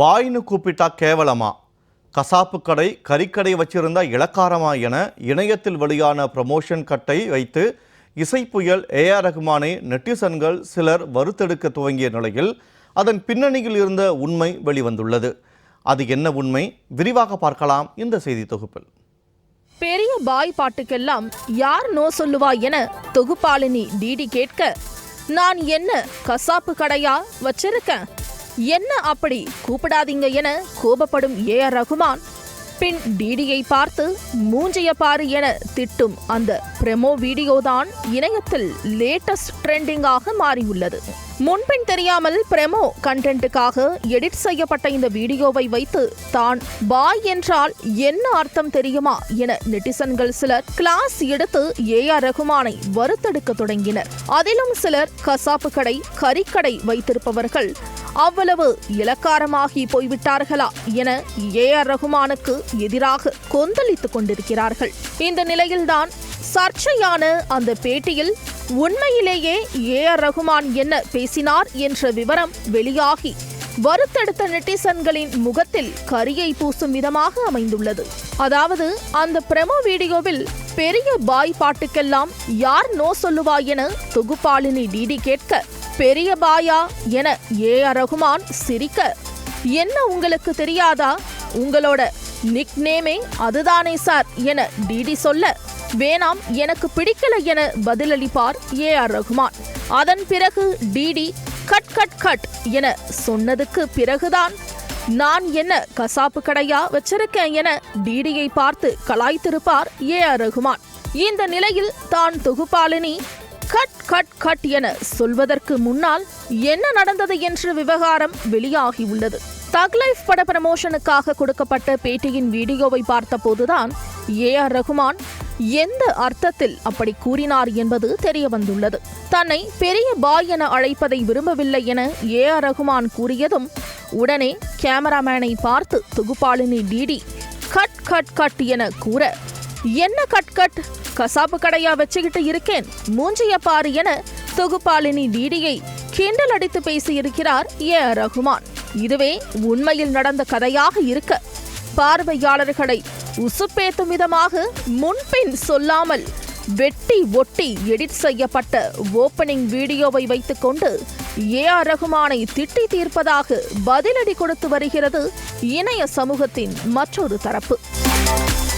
பாய்னு கூப்பிட்டா கேவலமா, கசாப்பு கடை கறிக்கடை வச்சிருந்த இளக்காரமா என இணையத்தில் வெளியான ப்ரமோஷன் கட்டை வைத்து இசைப்புயல் ஏஆர் ரஹ்மானை நெட்டிசன்கள் சிலர் வறுத்தெடுக்க துவங்கிய நிலையில் அதன் பின்னணியில் இருந்த உண்மை வெளிவந்துள்ளது. அது என்ன உண்மை? விரிவாக பார்க்கலாம் இந்த செய்தி தொகுப்பில். பெரிய பாய் பாட்டுக்கெல்லாம் யார் நோ சொல்லுவா என தொகுப்பாளினி டிடி கேட்க, நான் என்ன கசாப்பு கடையா வச்சிருக்கேன், என்ன அப்படி கூப்பிடாதீங்க என கோபப்படும் ஏஆர் ரஹ்மான் பின் டிடியை பார்த்து மூஞ்சிய பாரு என திட்டும் அந்த பிரமோ வீடியோதான் இணையத்தில் லேட்டஸ்ட் ட்ரெண்டிங்காக மாறியுள்ளது. முன்பின் தெரியாமல் பிரமோ கண்டென்ட்டுக்காக எடிட் செய்யப்பட்ட இந்த வீடியோவை வைத்து தான் பாய் என்றால் என்ன அர்த்தம் தெரியுமா என நெட்டிசன்கள் சிலர் கிளாஸ் எடுத்து ஏஆர் ரஹ்மானை வறுத்தெடுக்க தொடங்கினர். அதிலும் சிலர் கசாப்பு கடை கறிக்கடை வைத்திருப்பவர்கள் அவ்வளவு இலக்காரமாகி போய்விட்டார்களா என ஏஆர் ரஹ்மானுக்கு எதிராக கொந்தளித்துக் கொண்டிருக்கிறார்கள். இந்த நிலையில்தான் சர்ச்சையான அந்த பேட்டியில் உண்மையிலேயே ஏஆர் ரஹ்மான் என்ன பேசினார் என்ற விவரம் வெளியாகி வறுத்தெடுத்த நெட்டிசன்களின் முகத்தில் கரியை பூசும் விதமாக அமைந்துள்ளது. அதாவது அந்த பிரமோ வீடியோவில் பெரிய பாய் பாட்டுக்கெல்லாம் யார் நோ சொல்லுவா என தொகுப்பாளினி டிடி கேட்க, பெரிய பாயா என ஏஆர் ரஹ்மான் சிரிக்க, என்ன உங்களுக்கு தெரியாதா, உங்களோட நிக் நேமே அதுதானே சார் என டிடி சொல்ல, வேணாம் எனக்கு பிடிக்கல என பதிலளிப்பார் ஏஆர் ரஹ்மான். அதன் பிறகு டிடி கட் கட் கட் என சொன்னதுக்கு பிறகுதான் நான் என்ன கசாப்பு கடையா வச்சிருக்கேன் என டிடியை பார்த்து கலாய்த்திருப்பார் ஏஆர் ரஹ்மான். இந்த நிலையில் தான் தொகுப்பாளினி கட் கட் கட் என சொல்வதற்கு முன்னால் என்ன நடந்தது என்ற விவகாரம் வெளியாகியுள்ளது. தக் லைஃப் பட ப்ரமோஷனுக்காக கொடுக்கப்பட்ட பேட்டியின் வீடியோவை பார்த்த போதுதான் ஏஆர் ரஹ்மான் எந்த அர்த்தத்தில் அப்படி கூறினார் என்பது தெரிய வந்துள்ளது. தன்னை பெரிய பாய் என அழைப்பதை விரும்பவில்லை என ஏஆர் ரஹ்மான் கூறியதும் உடனே கேமராமேனை பார்த்து தொகுப்பாளினி டிடி கட் கட் கட் என கூற, என்ன கட் கட், கசாப்பு கடையா வச்சுக்கிட்டு இருக்கேன், மூஞ்சிய பாரு என தொகுப்பாளினி டிடியை கிண்டல் அடித்து பேசியிருக்கிறார் ஏஆர் ரஹ்மான். இதுவே உண்மையில் நடந்த கதையாக இருக்க, பார்வையாளர்களை உசுப்பேத்தும் விதமாக முன்பின் சொல்லாமல் வெட்டி ஒட்டி எடிட் செய்யப்பட்ட ஓப்பனிங் வீடியோவை வைத்துக்கொண்டு ஏஆர் ரஹ்மானை திட்டி தீர்ப்பதாக பதிலடி கொடுத்து வருகிறது இணைய சமூகத்தின் மற்றொரு தரப்பு.